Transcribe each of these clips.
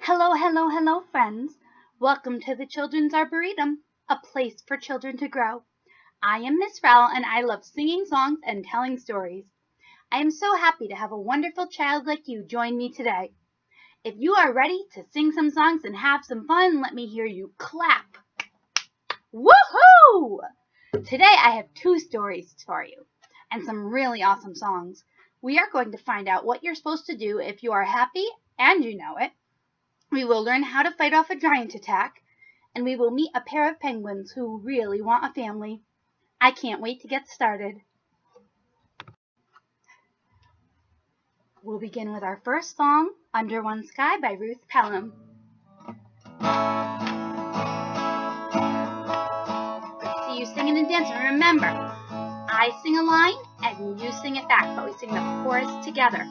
Hello, hello, hello, friends. Welcome to the Children's Arboretum, a place for children to grow. I am Miss Rowell, and I love singing songs and telling stories. I am so happy to have a wonderful child like you join me today. If you are ready to sing some songs and have some fun, let me hear you clap. Woohoo! Today I have 2 stories for you and some really awesome songs. We are going to find out what you're supposed to do if you are happy and you know it. We will learn how to fight off a giant attack, and we will meet a pair of penguins who really want a family. I can't wait to get started. We'll begin with our first song, Under One Sky by Ruth Pelham. Let's see you singing and dancing. Remember, I sing a line and you sing it back, but we sing the chorus together.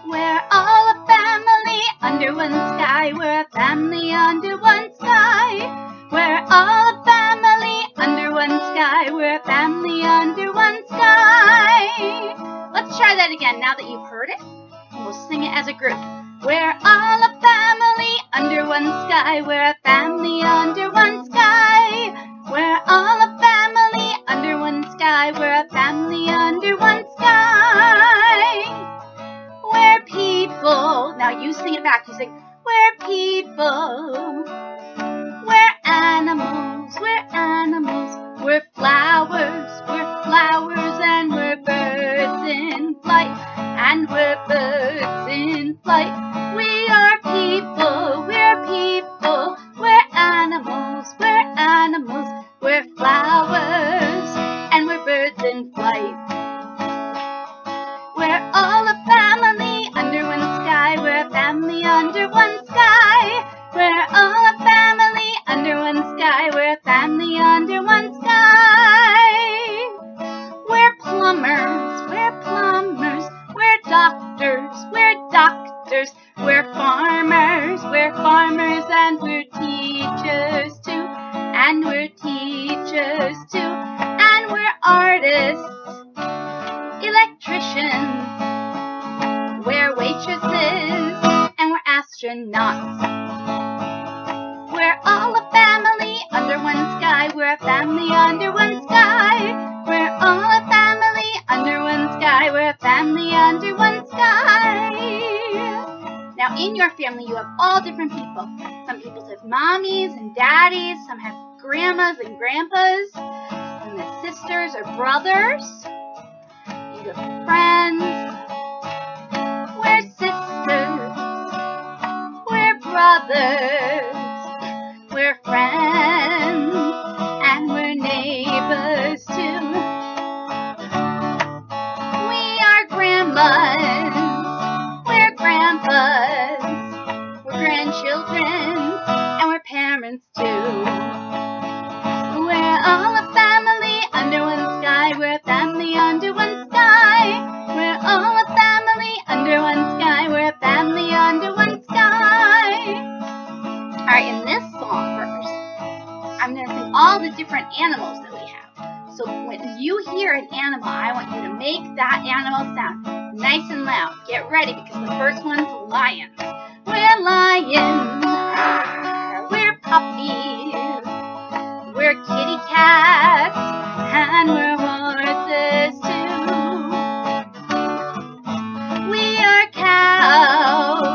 We're all a family under one sky. We're a family under one sky. We're all a family under one sky. We're a family under one sky. Let's try that again now that you've heard it. And we'll sing it as a group. We're all a family under one sky. We're a family under one sky. We're all a family under one sky. We're a family under one sky. We're people. Now you sing it back. You sing, we're people. We're animals. We're animals. We're flowers. We're flowers. And we're birds in flight. And we're birds in flight. We are people. We're people. We're animals. We're animals. We're flowers. And we're birds in flight. We're all a family under one sky. We're a family under one sky. We're all a family under one sky. We're a family under one sky. We're plumbers. We're plumbers. We're doctors. We're doctors. We're farmers. We're farmers. And we're teachers too. And we're teachers too. And we're artists. Electricians, we're waitresses, and we're astronauts. We're all a family under one sky. We're a family under one sky. We're all a family under one sky. We're a family under one sky. Now in your family you have all different people. Some people have mommies and daddies. Some have grandmas and grandpas. And the sisters or brothers. You have friends, we're sisters, we're brothers, we're friends, and we're neighbors too. We are grandmas, we're grandpas, we're grandchildren, and we're parents too. We're all a family under one sky. We're a family under one sky. We're all a family under one sky. We're a family under one sky. Alright, in this song first, I'm going to sing all the different animals that we have. So when you hear an animal, I want you to make that animal sound nice and loud. Get ready because the first one's lions. We're lions. We're puppies. We're kitty cats, and we're horses too. We are cows,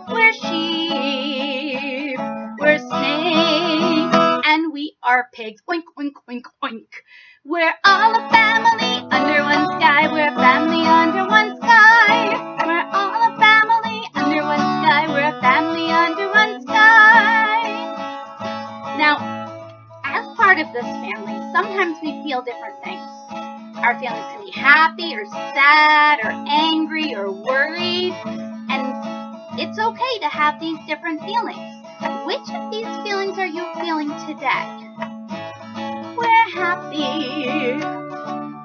we're sheep, we're snakes, and we are pigs. Oink, oink, oink, oink. We're all a family under one sky. We're a family under one sky. We're all a family under one sky. We're a family under one sky. Now, as part of this family, sometimes we feel different things. Our feelings can be happy or sad or angry or worried, and it's okay to have these different feelings. Which of these feelings are you feeling today? We're happy,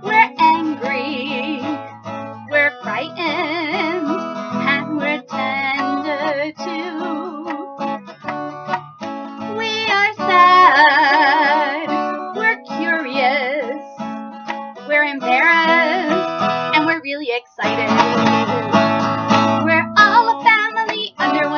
we're angry, we're frightened, and we're tender too. We are sad, we're curious, we're embarrassed, and we're really excited. We're all a family under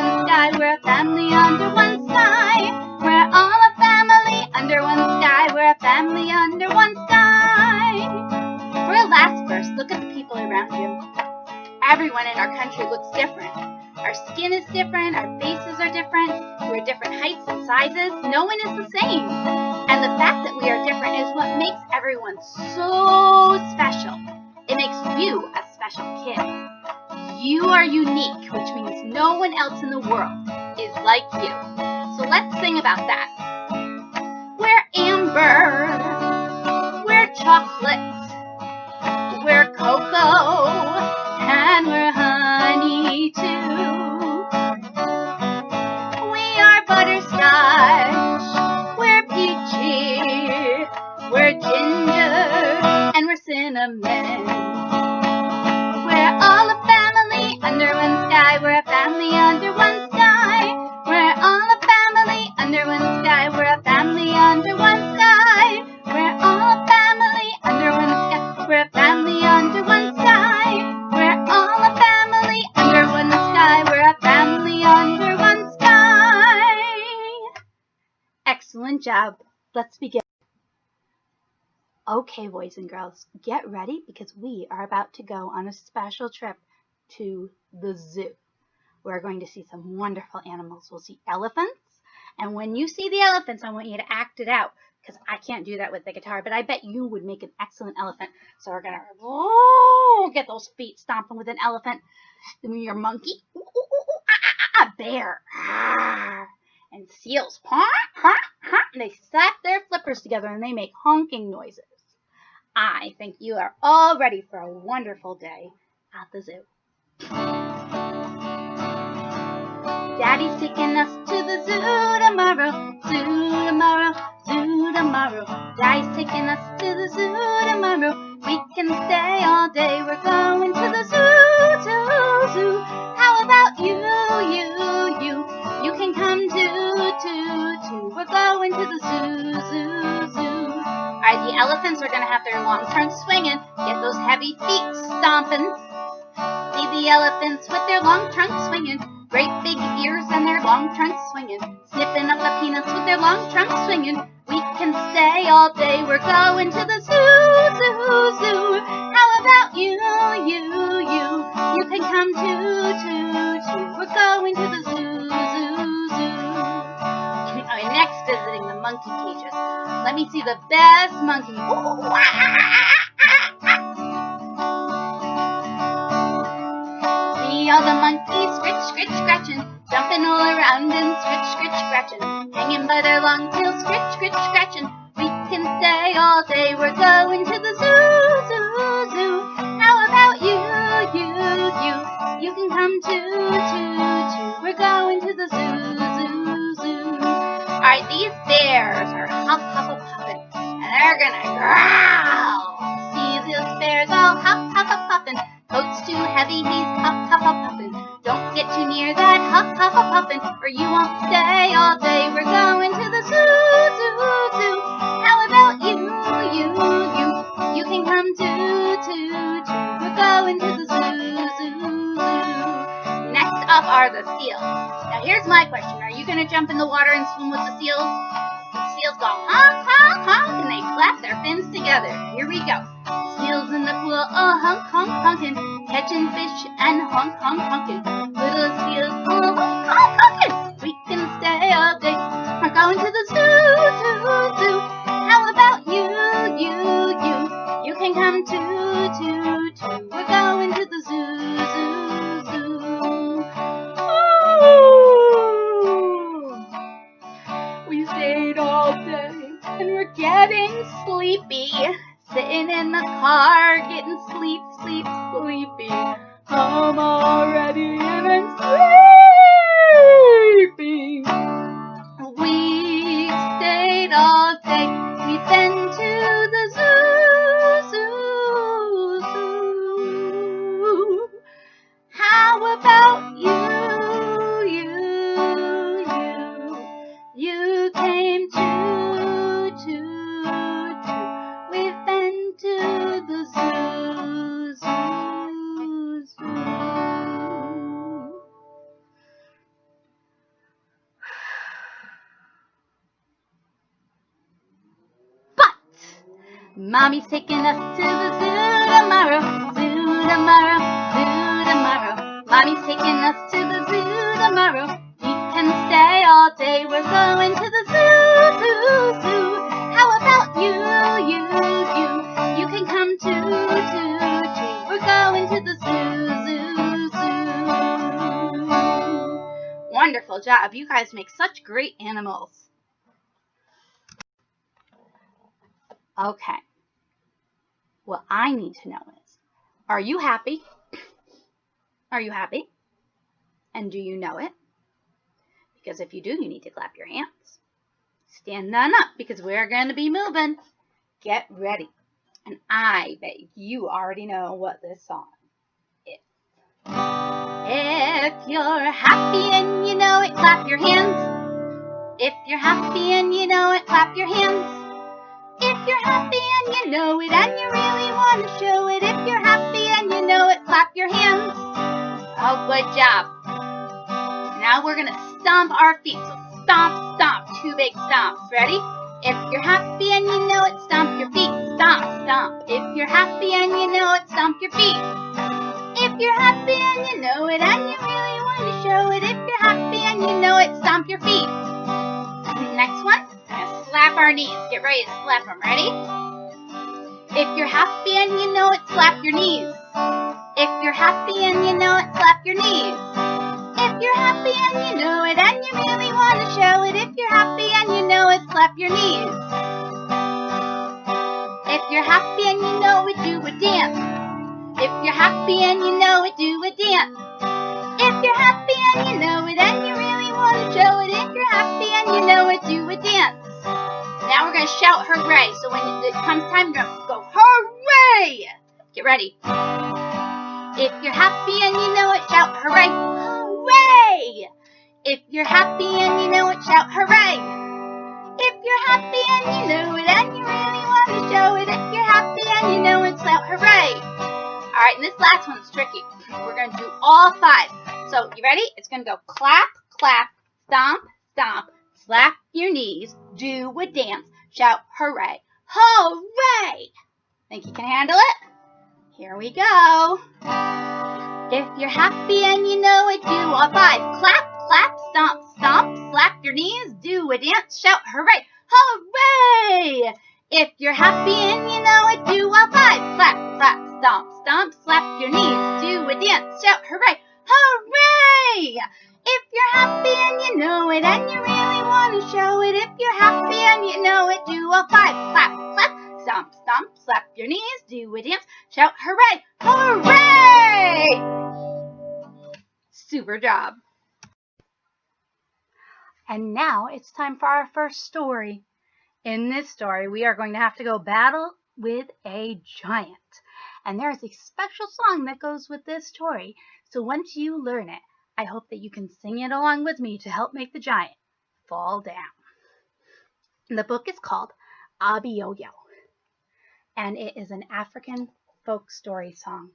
everyone in our country looks different. Our skin is different, our faces are different, we're different heights and sizes. No one is the same. And the fact that we are different is what makes everyone so special. It makes you a special kid. You are unique, which means no one else in the world is like you. So let's sing about that. We're amber, we're chocolate, we're cocoa, and we're honey too. We are butterscotch, we're peachy, we're ginger, and we're cinnamon. We're all a family under one sky, we're a family under one sky. We're all a family under one sky, we're a family under one sky. We're all a family under one sky, we're a family under one sky. We're all a family under one sky, we're a family under one sky. Excellent job. Let's begin. Okay, boys and girls, get ready because we are about to go on a special trip to the zoo. We're going to see some wonderful animals. We'll see elephants, and when you see the elephants, I want you to act it out because I can't do that with the guitar, but I bet you would make an excellent elephant. So we're going to get those feet stomping with an elephant. Then your monkey, bear, and seals, and they slap their flippers together and they make honking noises. I think you are all ready for a wonderful day at the zoo. Daddy's taking us to the zoo tomorrow, zoo tomorrow, zoo tomorrow. Daddy's taking us to the zoo tomorrow. We can stay all day. We're going to the zoo, zoo, zoo. How about you? You can come too. We're going to the zoo, zoo, zoo. Alright, the elephants are going to have their long trunks swinging. Get those heavy feet stomping. See the elephants with their long trunks swinging. Great big ears and their long trunks swinging. Snipping up the peanuts with their long trunks swinging. We can stay all day. We're going to the zoo, zoo, zoo. How about you? You can come too. We're going to the zoo, zoo, zoo. Alright, next visiting the monkey cages. Let me see the best monkey. See all the monkeys scratch, scratching, jumping all around and scratch, scratching, hanging by their long tails, scratch, scratching. We can stay all day. We're going to the zoo, zoo, zoo. How about you? You can come too. We're going to the zoo, zoo, zoo. Alright, these bears are huffing, and they're gonna growl. See these bears all huffing. Coat's too heavy, he's huffing. Don't get too near that huffing, or you won't stay all day. We're going to the zoo, zoo, zoo. How about you? You can come too. We're going to the zoo, zoo, zoo. Next up are the seals. Now here's my question. Are you going to jump in the water and swim with the seals? The seals go honk, honk, honk, and they flap their fins together. Here we go. Seals in the pool, oh honk, honk, honkin', catching fish and honk, honk, honkin'. Little seals, oh honk, honk, honkin'. We can stay all day. We're going to the zoo, zoo, zoo. How about you? You can come too. We're going to the zoo, zoo, zoo. Ooh. We stayed all day and we're getting sleepy. Sitting in the car, getting sleepy. Home already and I'm sleepy. We stayed all day. We've been to the zoo, zoo. How about you? You came too. We've been to the zoo, zoo, zoo. But Mommy's taking us to the zoo tomorrow, zoo tomorrow, zoo tomorrow. us to the zoo tomorrow. We can stay all day. We're going to the zoo, zoo, zoo. How about you? You can come too. We're going to the zoo, zoo, zoo. Wonderful job. You guys make such great animals. Okay. What I need to know is, are you happy? Are you happy? And do you know it? Because if you do, you need to clap your hands. Stand on up because we're going to be moving. Get ready. And I bet you already know what this song is. If you're happy and you know it, clap your hands. If you're happy and you know it, clap your hands. If you're happy and you know it and you really want to show it, if you're happy and you know it, clap your hands. Oh, good job. Now we're going to stomp our feet. So stomp, stomp, 2 big stomps. Ready? If you're happy and you know it, stomp your feet. Stomp, stomp. If you're happy and you know it, stomp your feet. If you're happy and you know it and you really want to show it, if you're happy and you know it, stomp your feet. Next one, we're going to slap our knees. Get ready to slap them. Ready? If you're happy and you know it, slap your knees. If you're happy and you know it, slap your knees. If you're happy and you know it and you really want to show it, if you're happy and you know it, slap your knees. If you're happy and you know it, do a dance. If you're happy and you know it, do a dance. If you're happy and you know it and you really want to show it, if you're happy and you know it, do a dance. Now we're going to shout hooray. So when it comes time to go hooray. Get ready. If you're happy and you know it, shout hooray. Hooray! If you're happy and you know it, shout hooray. If you're happy and you know it and you really want to show it, if you're happy and you know it, shout hooray. Alright, and this last one's tricky. We're going to do all 5. So, you ready? It's going to go clap, clap, stomp, stomp, slap your knees, do a dance, shout hooray. Hooray! Think you can handle it? Here we go. If you're happy and you know it, do all 5. Clap, clap, stomp, stomp, slap your knees, do a dance, shout hooray. Hooray! If you're happy and you know it, do all 5. Clap, clap, stomp, stomp, slap your knees, do a dance, shout hooray. Hooray! If you're happy and you know it and you really want to show it, if you're happy and you know it, do all 5. Clap, clap, stomp, stomp, slap your knees, do a dance, shout hooray. Hooray! Super job. And now it's time for our first story. In this story, we are going to have to go battle with a giant. And there is a special song that goes with this story. So once you learn it, I hope that you can sing it along with me to help make the giant fall down. The book is called Yoyo, and it is an African folk story song.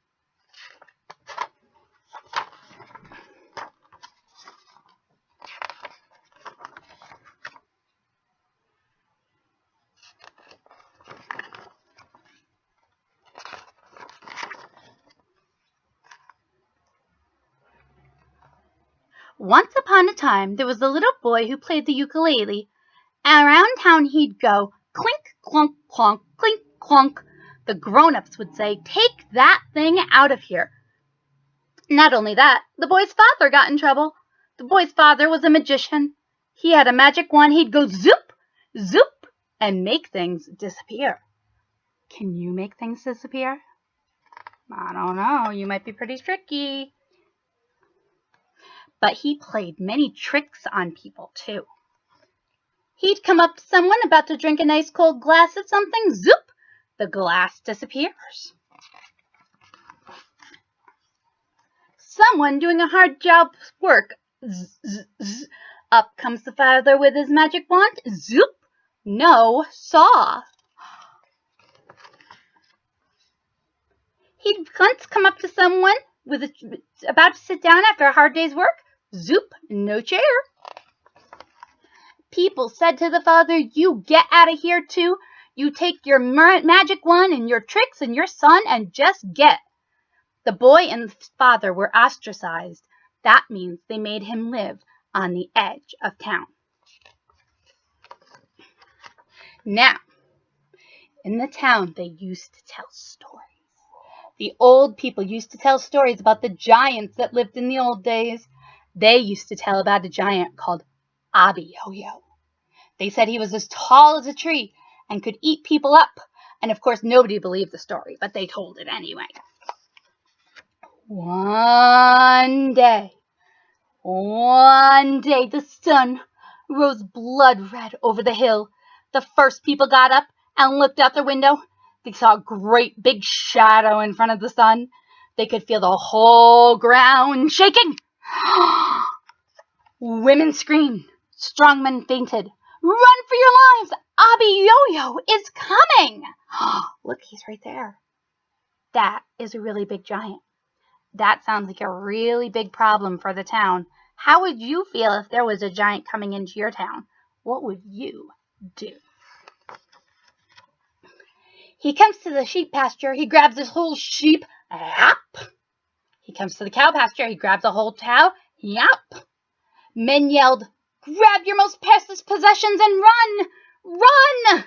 Once upon a time, there was a little boy who played the ukulele. Around town he'd go, clink, clunk, clonk, clink, clonk. The grown-ups would say, take that thing out of here. Not only that, the boy's father got in trouble. The boy's father was a magician. He had a magic wand. He'd go zoop, zoop, and make things disappear. Can you make things disappear? I don't know. You might be pretty tricky. But he played many tricks on people, too. He'd come up to someone about to drink a nice cold glass of something. Zoop! The glass disappears. Someone doing a hard job's work. Zzz, zzz, zzz. Up comes the father with his magic wand. Zoop! No saw. He'd once come up to someone about to sit down after a hard day's work. Zoop! No chair. People said to the father, you get out of here too. You take your magic wand and your tricks and your son and just get. The boy and the father were ostracized. That means they made him live on the edge of town. Now, in the town, they used to tell stories. The old people used to tell stories about the giants that lived in the old days. They used to tell about a giant called Yoyo. They said he was as tall as a tree and could eat people up. And of course, nobody believed the story, but they told it anyway. One day, the sun rose blood red over the hill. The first people got up and looked out their window. They saw a great big shadow in front of the sun. They could feel the whole ground shaking. Women screamed. Strong men fainted. Run for your lives! Yoyo is coming! Look, he's right there. That is a really big giant. That sounds like a really big problem for the town. How would you feel if there was a giant coming into your town? What would you do? He comes to the sheep pasture. He grabs his whole sheep. Yap. He comes to the cow pasture. He grabs a whole cow. Yap. Men yelled, grab your most precious possessions and run! Run!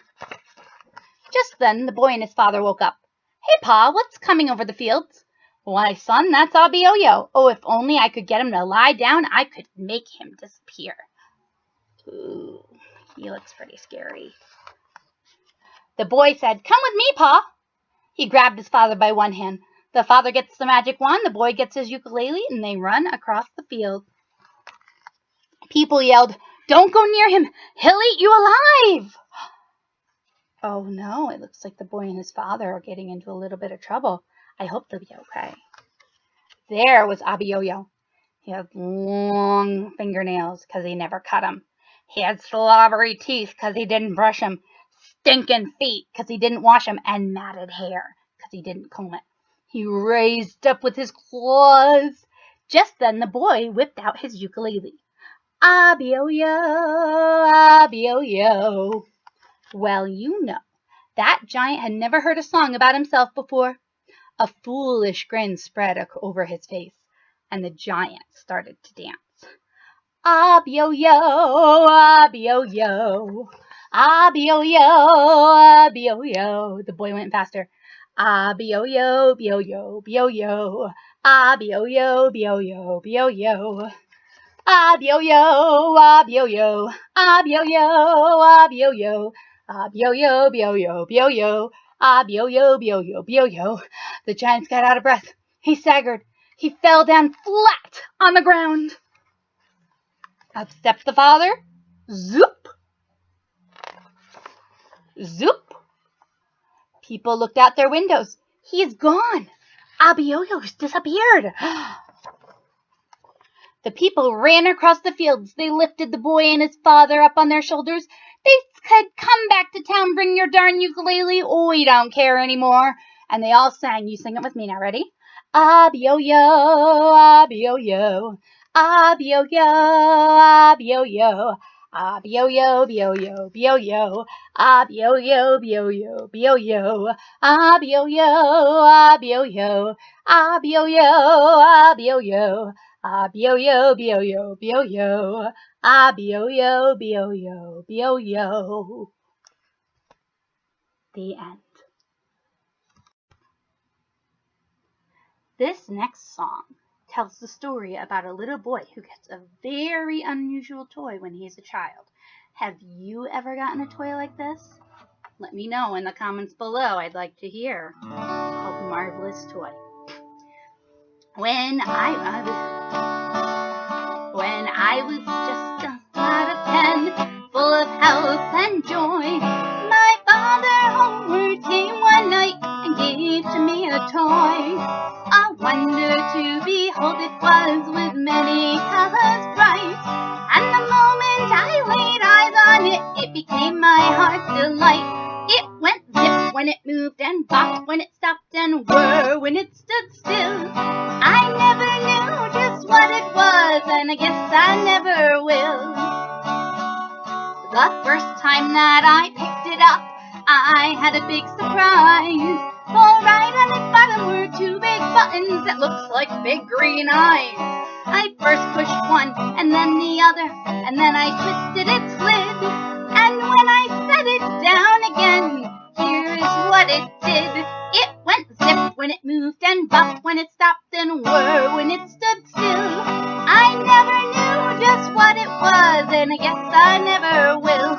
Just then, the boy and his father woke up. Hey, Pa, what's coming over the fields? Why, son, that's Yoyo. Oh, if only I could get him to lie down, I could make him disappear. Ooh, he looks pretty scary. The boy said, come with me, Pa. He grabbed his father by one hand. The father gets the magic wand, the boy gets his ukulele, and they run across the field. People yelled, don't go near him. He'll eat you alive. Oh, no, it looks like the boy and his father are getting into a little bit of trouble. I hope they'll be okay. There was Yoyo. He had long fingernails because he never cut them. He had slobbery teeth because he didn't brush them. Stinking feet because he didn't wash them. And matted hair because he didn't comb it. He raised up with his claws. Just then the boy whipped out his ukulele. Yoyo, Yoyo. Well, you know, that giant had never heard a song about himself before. A foolish grin spread over his face, and the giant started to dance. Yoyo, Yoyo, Yoyo, Yoyo. The boy went faster. Yoyo, Yoyo, Yoyo, Yoyo, Yoyo, Yoyo. Yoyo, Yoyo, Yoyo, Yoyo. Yoyo, Yoyo, Yoyo, Yoyo, Yoyo, Yoyo. The giant got out of breath. He staggered. He fell down flat on the ground. Up stepped the father. Zoop. Zoop. People looked out their windows. He's gone. Yoyo's disappeared. The people ran across the fields. They lifted the boy and his father up on their shoulders. They said, come back to town, bring your darn ukulele. Oh, we don't care anymore. And they all sang. You sing it with me now. Ready? Yoyo, Yoyo, Yoyo, Yoyo. Yoyo, Yoyo, Yoyo, Yoyo, Yoyo, Yoyo, Yoyo, Yoyo, Yoyo, Yoyo. Yoyo, Yoyo, Yoyo, Yoyo, Yoyo, Yoyo. The end. This next song tells the story about a little boy who gets a very unusual toy when he's a child. Have you ever gotten a toy like this? Let me know in the comments below. I'd like to hear. A marvelous toy. When I was just a lad of 10, full of health and joy, my father homeward came one night and gave to me a toy. A wonder to behold it was, with many colors bright, and the moment I laid eyes on it, it became my heart's delight. It went zip when it moved, and bop when it stopped, and whir when it stood still. I never knew just what it was, and I guess I never will. The first time that I picked it up, I had a big surprise. For right on its bottom were two big buttons that looked like big green eyes. I first pushed one, and then the other, and then I twisted its lid. And when I set it down again, here is what it did. It went zip when it moved, and bop when it stopped, and whir when it stood still. I never knew just what it was, and I guess I never will.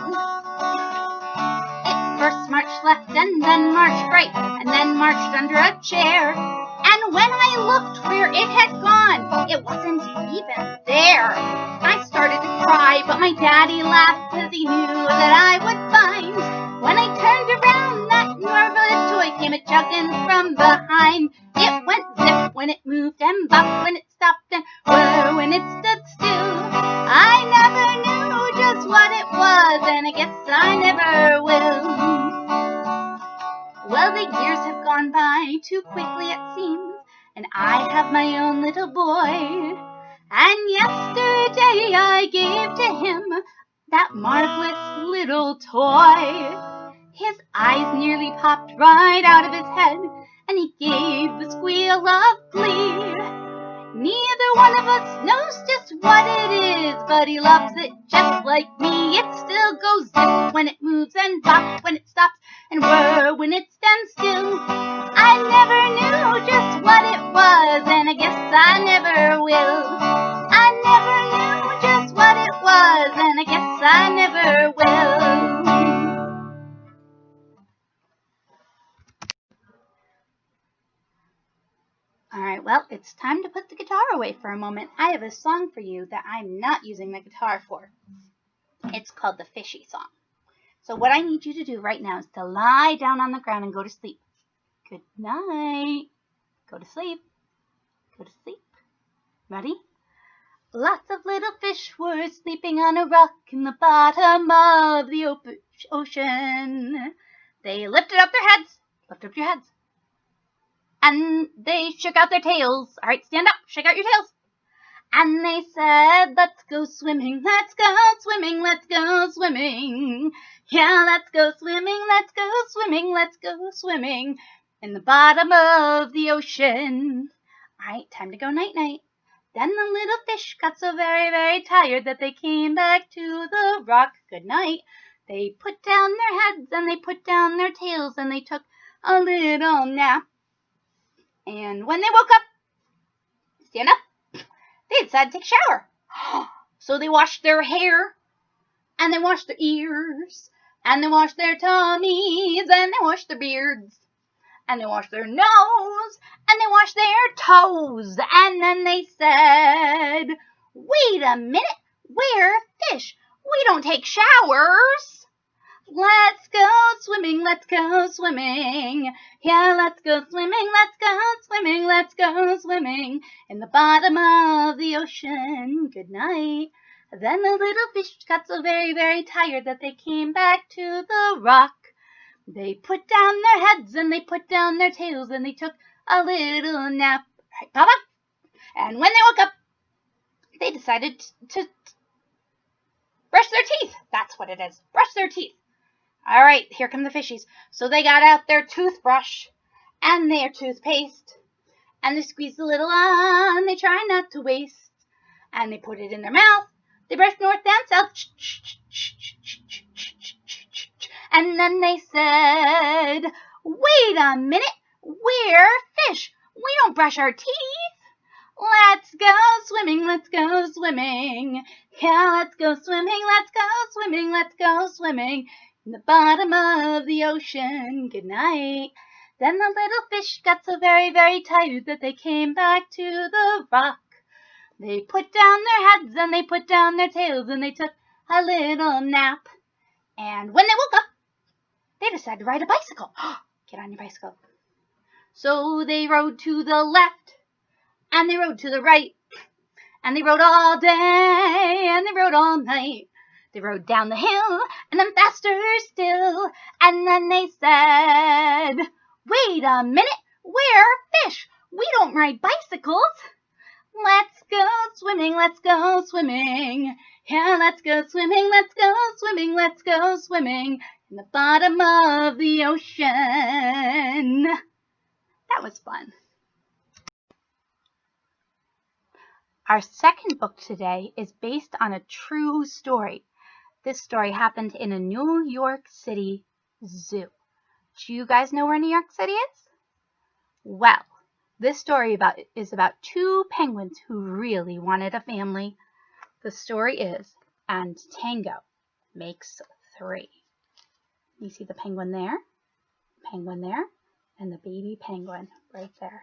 It first marched left, and then marched right, and then marched under a chair. And when I looked where it had gone, it wasn't even there. I started to cry, but my daddy laughed because he knew that I would find. When I turned around, that marvelous toy came a-chugging from behind. It went zip when it moved, and bop when it stopped, and whir when it stood still. I never knew just what it was, and I guess I never will. Well, the years have gone by too quickly, it seems, and I have my own little boy. And yesterday I gave to him that marvelous little toy. His eyes nearly popped right out of his head, and he gave a squeal of glee. Neither one of us knows just what it is, but he loves it just like me. It still goes zip when it moves, and bop when it stops, and whir when it stands still. I never knew just what it was, and I guess I never will. I never knew just what it was, and I guess I never will. Alright, well, it's time to put the guitar away for a moment. I have a song for you that I'm not using the guitar for. It's called the Fishy Song. So what I need you to do right now is to lie down on the ground and go to sleep. Good night. Go to sleep. Go to sleep. Ready? Lots of little fish were sleeping on a rock in the bottom of the ocean. They lifted up their heads. Lift up your heads. And they shook out their tails. All right, stand up. Shake out your tails. And they said, let's go swimming. Let's go swimming. Let's go swimming. Yeah, let's go swimming. Let's go swimming. Let's go swimming in the bottom of the ocean. All right, time to go night-night. Then the little fish got so very, very tired that they came back to the rock. Good night. They put down their heads and they put down their tails and they took a little nap. And when they woke up, stand up, they decided to take a shower. So they washed their hair, and they washed their ears, and they washed their tummies, and they washed their beards, and they washed their nose, and they washed their toes. And then they said, wait a minute, we're fish. We don't take showers. Let's go swimming, let's go swimming. Yeah, let's go swimming, let's go swimming, let's go swimming in the bottom of the ocean. Good night. Then the little fish got so very, very tired that they came back to the rock. They put down their heads and they put down their tails and they took a little nap. Right, Papa? And when they woke up, they decided to brush their teeth. That's what it is. Brush their teeth. All right, here come the fishies. So they got out their toothbrush and their toothpaste, and they squeezed a little on. They try not to waste, and they put it in their mouth. They brushed north and south, and then they said, wait a minute, we're fish. We don't brush our teeth. Let's go swimming, let's go swimming. Yeah, let's go swimming, let's go swimming, let's go swimming in the bottom of the ocean. Good night. Then the little fish got so very, very tired that they came back to the rock. They put down their heads and they put down their tails and they took a little nap. And when they woke up, they decided to ride a bicycle. Get on your bicycle. So they rode to the left and they rode to the right. And they rode all day and they rode all night. They rode down the hill and then faster still. And then they said, wait a minute, we're fish. We don't ride bicycles. Let's go swimming, let's go swimming. Yeah, let's go swimming, let's go swimming, let's go swimming in the bottom of the ocean. That was fun. Our second book today is based on a true story. This story happened in a New York City zoo. Do you guys know where New York City is? Well, this story is about two penguins who really wanted a family. The story is, and Tango makes three. You see the penguin there, and the baby penguin right there.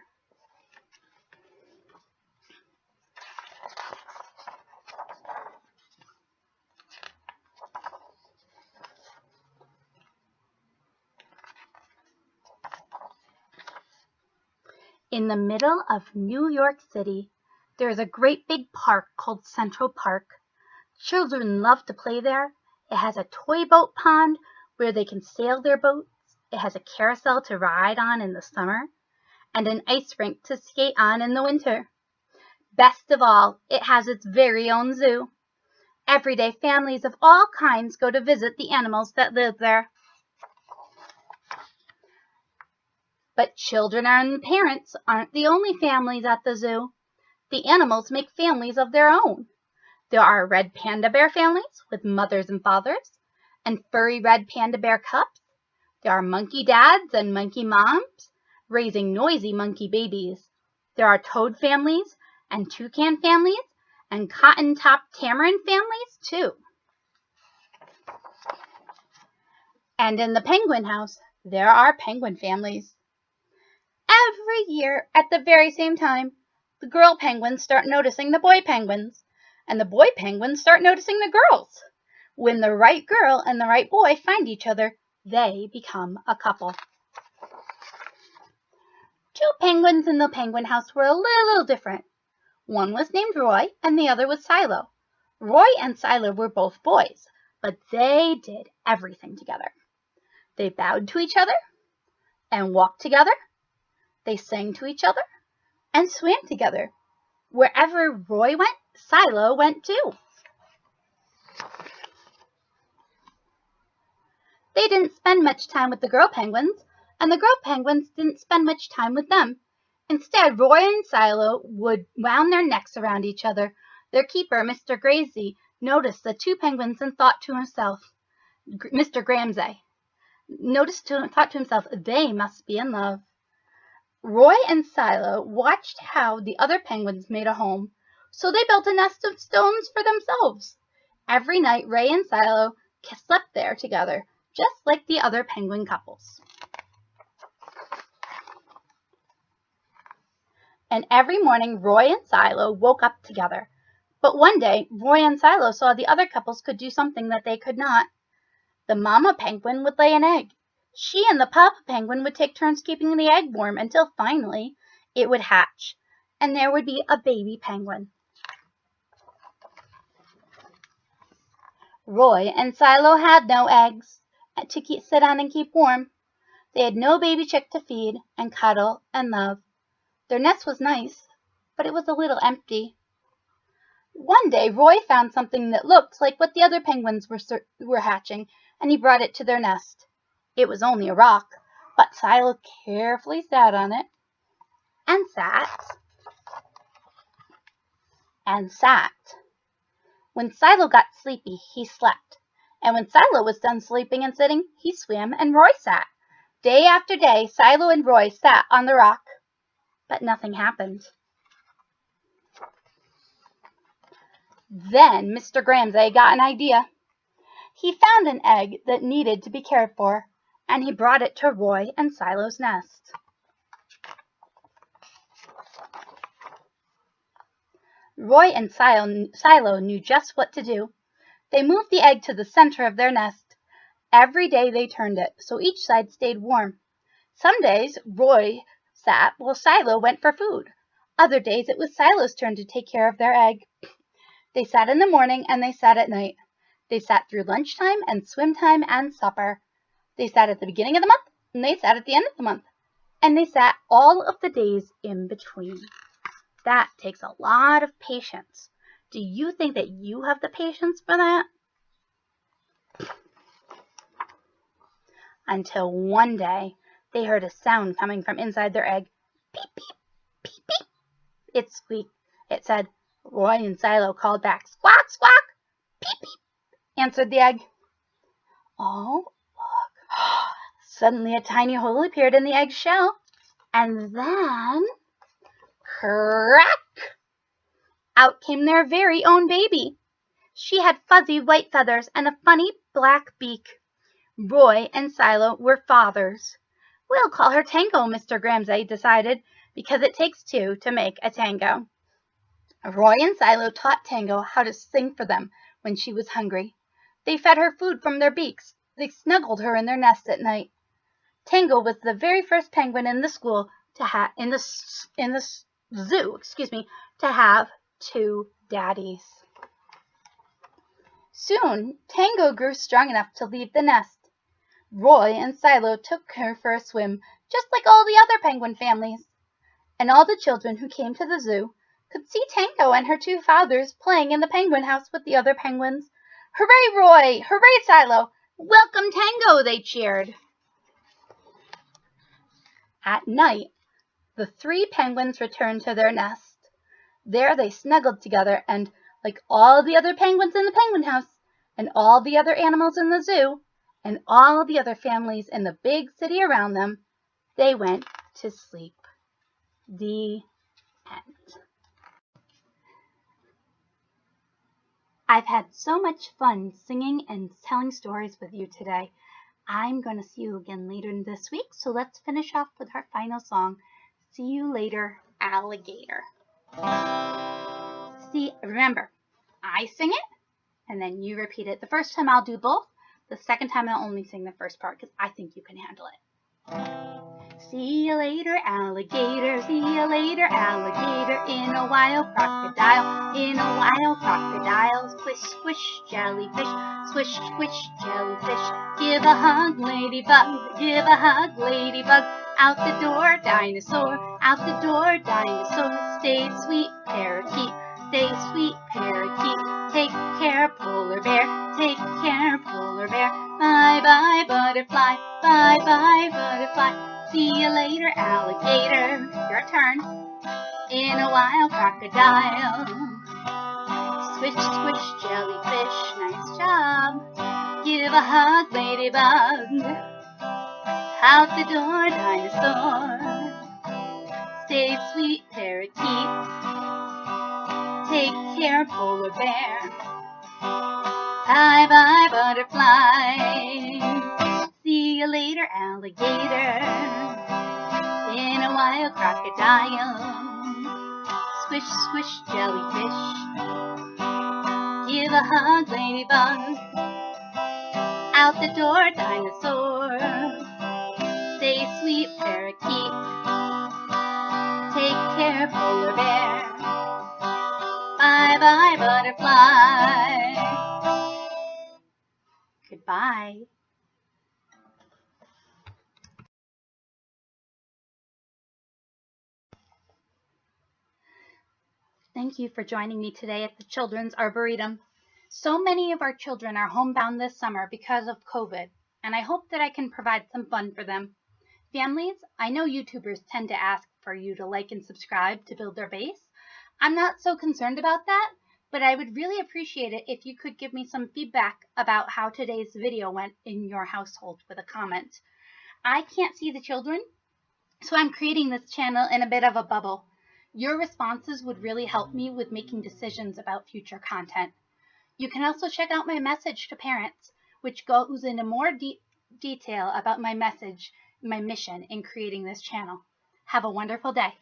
In the middle of New York City, there is a great big park called Central Park. Children love to play there. It has a toy boat pond where they can sail their boats. It has a carousel to ride on in the summer and an ice rink to skate on in the winter. Best of all, it has its very own zoo. Every day, families of all kinds go to visit the animals that live there. But children and parents aren't the only families at the zoo. The animals make families of their own. There are red panda bear families with mothers and fathers, and furry red panda bear cubs. There are monkey dads and monkey moms raising noisy monkey babies. There are toad families and toucan families and cotton-topped tamarin families too. And in the penguin house, there are penguin families. Every year, at the very same time, the girl penguins start noticing the boy penguins, and the boy penguins start noticing the girls. When the right girl and the right boy find each other, they become a couple. Two penguins in the penguin house were a little different. One was named Roy, and the other was Silo. Roy and Silo were both boys, but they did everything together. They bowed to each other and walked together. They sang to each other and swam together. Wherever Roy went, Silo went too. They didn't spend much time with the girl penguins, and the girl penguins didn't spend much time with them. Instead, Roy and Silo would wound their necks around each other. Their keeper, Mr. Grazy, noticed the two penguins and thought to himself, Mr. Gramsay, thought to himself, they must be in love. Roy and Silo watched how the other penguins made a home, so they built a nest of stones for themselves. Every night, Roy and Silo slept there together, just like the other penguin couples. And every morning, Roy and Silo woke up together. But one day, Roy and Silo saw the other couples could do something that they could not. The mama penguin would lay an egg. She and the papa penguin would take turns keeping the egg warm until finally it would hatch, and there would be a baby penguin. Roy and Silo had no eggs to sit on and keep warm. They had no baby chick to feed and cuddle and love. Their nest was nice, but it was a little empty. One day, Roy found something that looked like what the other penguins were hatching, and he brought it to their nest. It was only a rock, but Silo carefully sat on it, and sat, and sat. When Silo got sleepy, he slept, and when Silo was done sleeping and sitting, he swam and Roy sat. Day after day, Silo and Roy sat on the rock, but nothing happened. Then Mr. Gramsay got an idea. He found an egg that needed to be cared for, and he brought it to Roy and Silo's nest. Roy and Silo knew just what to do. They moved the egg to the center of their nest. Every day they turned it, so each side stayed warm. Some days Roy sat while Silo went for food. Other days it was Silo's turn to take care of their egg. They sat in the morning and they sat at night. They sat through lunchtime and swim time and supper. They sat at the beginning of the month, and they sat at the end of the month, and they sat all of the days in between. That takes a lot of patience. Do you think that you have the patience for that? Until one day, they heard a sound coming from inside their egg. Beep, beep, beep, beep. It squeaked. It said, Roy and Silo called back. Squawk, squawk! Peep, peep, answered the egg. Oh, look. Suddenly a tiny hole appeared in the egg shell. And then, crack! Out came their very own baby. She had fuzzy white feathers and a funny black beak. Roy and Silo were fathers. We'll call her Tango, Mr. Gramsay decided, because it takes two to make a tango. Roy and Silo taught Tango how to sing for them when she was hungry. They fed her food from their beaks. They snuggled her in their nest at night. Tango was the very first penguin in the zoo, to have two daddies. Soon, Tango grew strong enough to leave the nest. Roy and Silo took her for a swim, just like all the other penguin families. And all the children who came to the zoo could see Tango and her two fathers playing in the penguin house with the other penguins. Hooray, Roy! Hooray, Silo! Welcome, Tango! They cheered. At night, the three penguins returned to their nest. There they snuggled together and, like all the other penguins in the penguin house, and all the other animals in the zoo, and all the other families in the big city around them, they went to sleep. The end. I've had so much fun singing and telling stories with you today. I'm going to see you again later this week, so let's finish off with our final song, See You Later, Alligator. Remember, I sing it, and then you repeat it. The first time I'll do both. The second time I'll only sing the first part, because I think you can handle it. See you later, alligator. See you later, alligator. In a while, crocodile. In a while, crocodile. Squish, squish, jellyfish. Squish, squish, jellyfish. Give a hug, ladybug. Give a hug, ladybug. Out the door, dinosaur. Out the door, dinosaur. Stay sweet, parakeet. Stay sweet, parakeet. Take care, polar bear. Take care, polar bear. Bye bye, butterfly. Bye bye, butterfly. See you later, alligator. Your turn. In a while, crocodile. Swish, squish, jellyfish. Nice job. Give a hug, ladybug. Out the door, dinosaur. Stay sweet, parakeet. Take care, polar bear. Bye bye, butterfly. See you later, alligator. In a while, crocodile. Squish, squish, jellyfish. Give a hug, ladybug. Out the door, dinosaur. Stay sweet, parakeet. Take care, polar bear. Bye bye, butterfly. Goodbye. Thank you for joining me today at the Children's Arboretum. So many of our children are homebound this summer because of COVID, and I hope that I can provide some fun for them. Families, I know YouTubers tend to ask for you to like and subscribe to build their base. I'm not so concerned about that, but I would really appreciate it if you could give me some feedback about how today's video went in your household with a comment. I can't see the children, so I'm creating this channel in a bit of a bubble. Your responses would really help me with making decisions about future content. You can also check out my message to parents, which goes into more detail about my mission in creating this channel. Have a wonderful day.